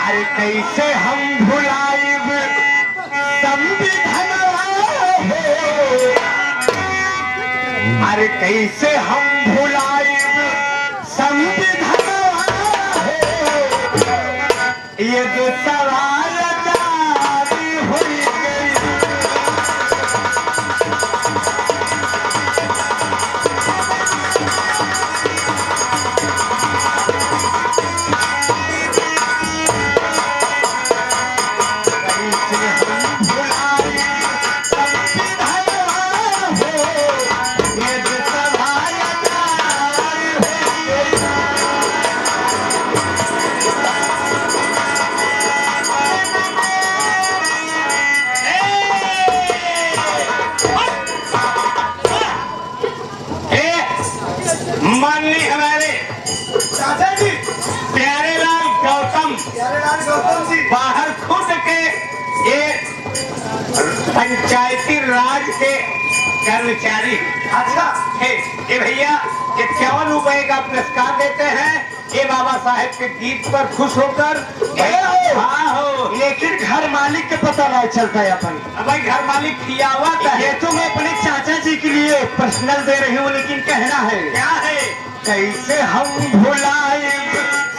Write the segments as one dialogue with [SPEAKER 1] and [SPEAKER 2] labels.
[SPEAKER 1] अरे कैसे हम भुलाइब संविधानवा हो, अरे कैसे हम भुलाइब संविधानवा हो, ये जो सवाल जारी हुई गई। माननीय हमारे
[SPEAKER 2] चाचा जी,
[SPEAKER 1] प्यारेलाल गौतम
[SPEAKER 2] प्यारेलाल गौतम जी,
[SPEAKER 1] बाहर खुद के ये पंचायती राज के कर्मचारी
[SPEAKER 2] अच्छा
[SPEAKER 1] है। ये भैया 51 रुपए का पुरस्कार देते हैं ये बाबा साहेब के गीत पर खुश होकर। हाँ हो,
[SPEAKER 2] लेकिन घर मालिक के पता नहीं चलता है अपन।
[SPEAKER 1] भाई घर मालिक किया हुआ
[SPEAKER 2] ये तो मैं अपने चाचा जी के लिए पर्सनल दे रही हूँ, लेकिन कहना है
[SPEAKER 1] क्या है?
[SPEAKER 2] कैसे हम भुलाए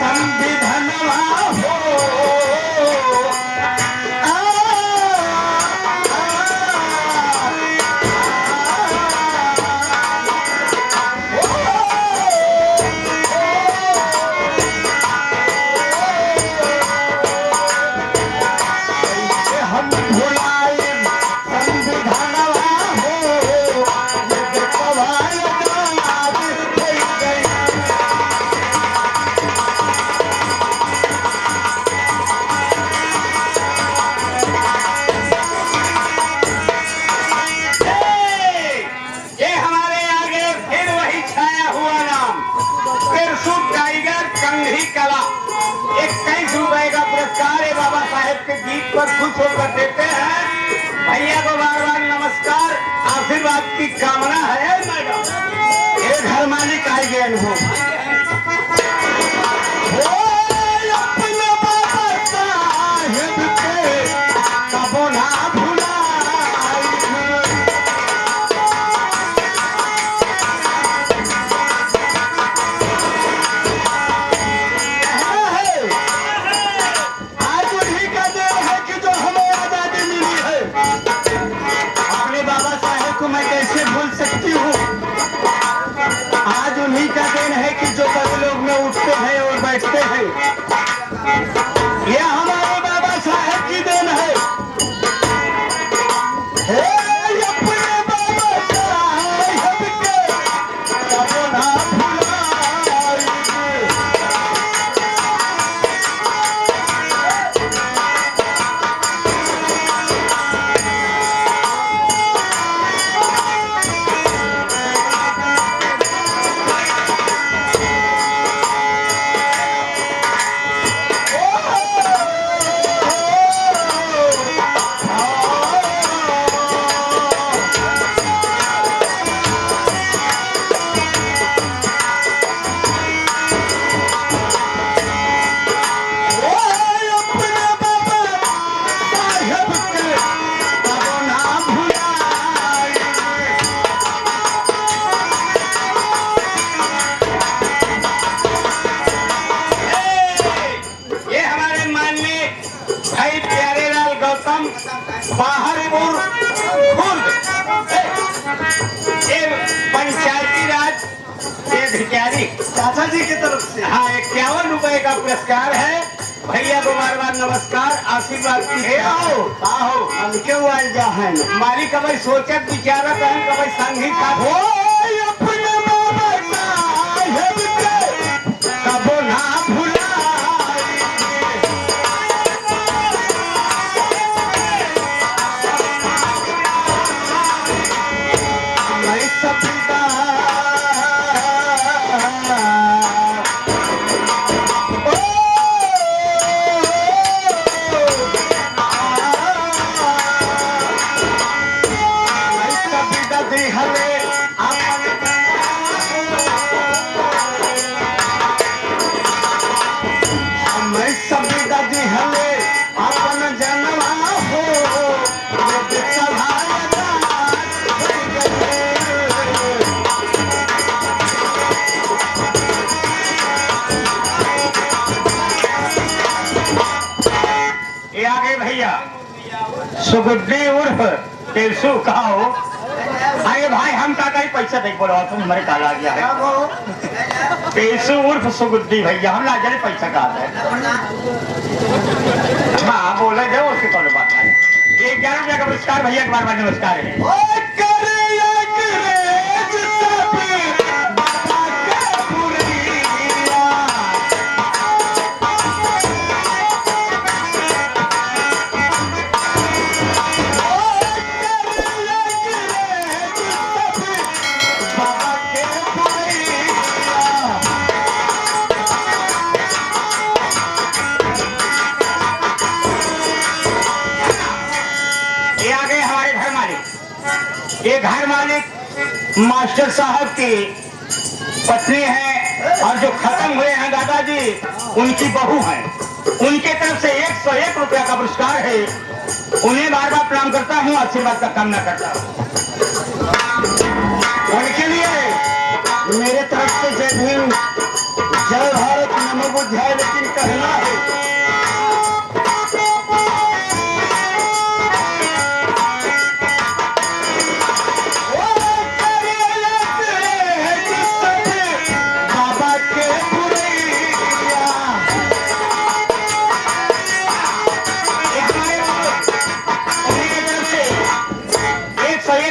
[SPEAKER 2] संविधानवा हो,
[SPEAKER 1] गीत पर खुश होकर देते हैं। भैया को बार बार नमस्कार, आशीर्वाद की कामना है। मैडम
[SPEAKER 2] ये घर मालिक आए गए अनुभव बैठते हैं। यह हमारे बाबा साहेब की देन है। अपने बाबा साहेब के कबो ना
[SPEAKER 1] पंचायती राज के अधिकारी
[SPEAKER 2] चाचा जी की तरफ से।
[SPEAKER 1] हाँ 51 रुपए का पुरस्कार है। भैया को बार बार नमस्कार, आशीर्वाद की। आओ आओ,
[SPEAKER 2] हम क्यों आए जा है
[SPEAKER 1] मालिक कभी सोचत विचारत है, कभी संग ही साथ हो।
[SPEAKER 2] अपने बाबा साहेब के कबो ना हले आप
[SPEAKER 1] आगे भैया सुगुड्डी उर्फ तेलसू कहा हो। अरे भाई हम का कहीं पैसा नहीं बोलो तुम हमारे काला आ गया है। तेलसू उर्फ सुगुड्डी भैया हम लाजरे पैसा कहा है। हाँ बोले दे उसकी कौन बात है। 11 रुपया का पुरस्कार भैया के बार नमस्कार है। ये घर मालिक मास्टर साहब की पत्नी है और जो खत्म हुए हैं दादाजी उनकी बहू हैं। उनके तरफ से 101 रुपया का पुरस्कार है। उन्हें बार बार प्रणाम करता हूँ, आशीर्वाद का कामना करता हूँ। उनके लिए मेरे तरफ से जय भीम जय भारत नमो बुद्धाय। लेकिन कहना है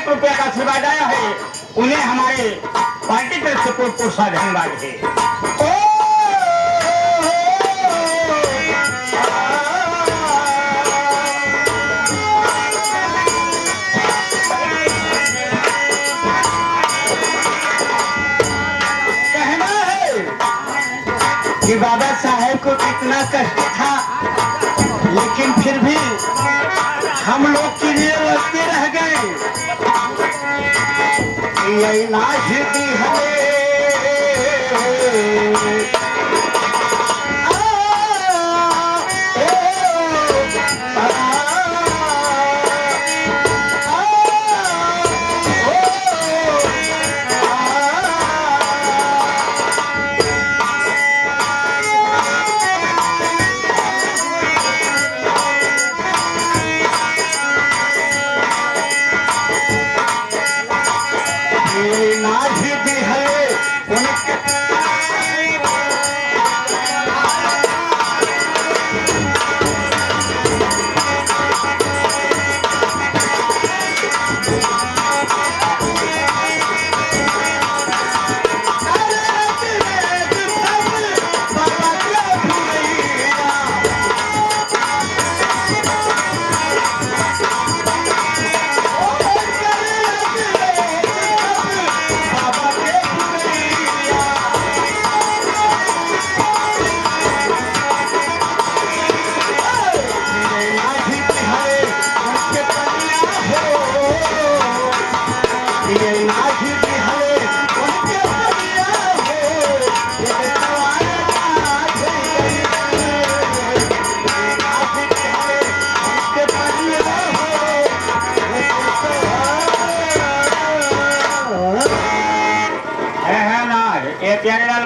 [SPEAKER 1] रुपया का आशीर्वाद आया है। उन्हें हमारे पार्टी तरफ से कोट सा धन्यवाद है। कहना है कि बाबा साहेब को कितना कष्ट था लेकिन फिर भी हम लोग के लिए लड़ते रह गए। ये नाश दी हमें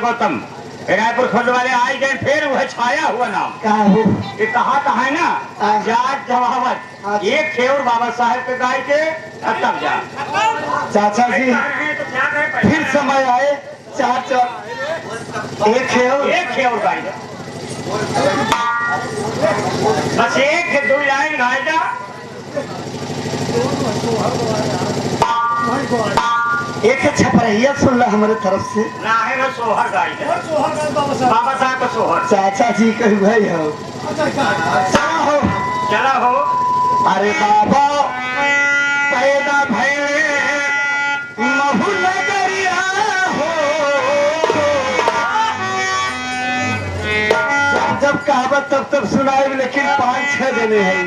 [SPEAKER 1] गौतम रायपुर खोल वाले आई गए फिर वह छाया हुआ नाम ये कहा है ना जाट जवावत एक खेवर बाबा साहेब के गाय के तब जा चाचा जी फिर समय आए चाचा एक खेवर गाय बस एक 2 लाइन गाय जा एक छपरैया सुन ला हमारे तरफ से ना है ना सोहर गाय बाबा साहब का सोहर चाचा जी कही भाई हो चला हो। अरे बाबा पैदा भैले महू नगरिया हो जब कहावत तब सुनाए लेकिन 5-6 दिन है।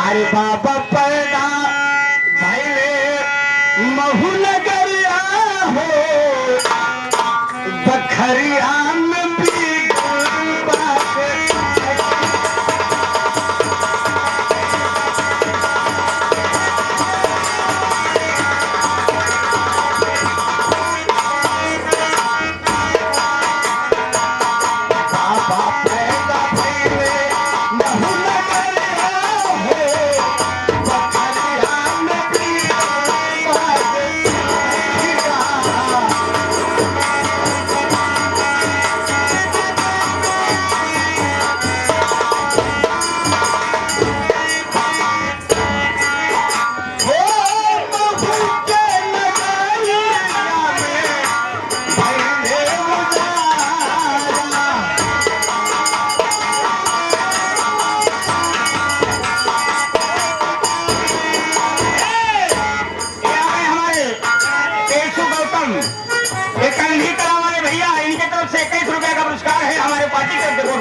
[SPEAKER 1] अरे बाबा पैदा महू नगरिया हो बखरिया में भी बात बाबा पैदा भइले महू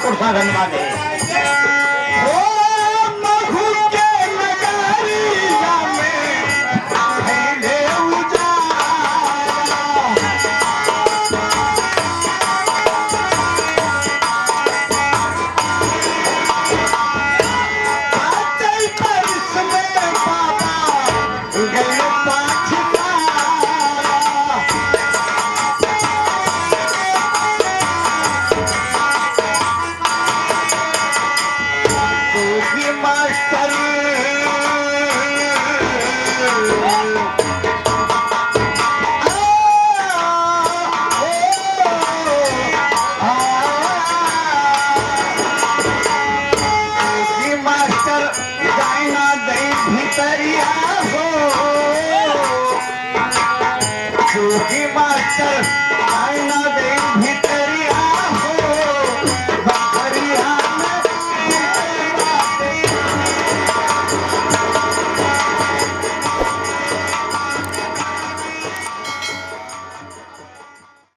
[SPEAKER 1] महापुरुषा धन्यवाद है।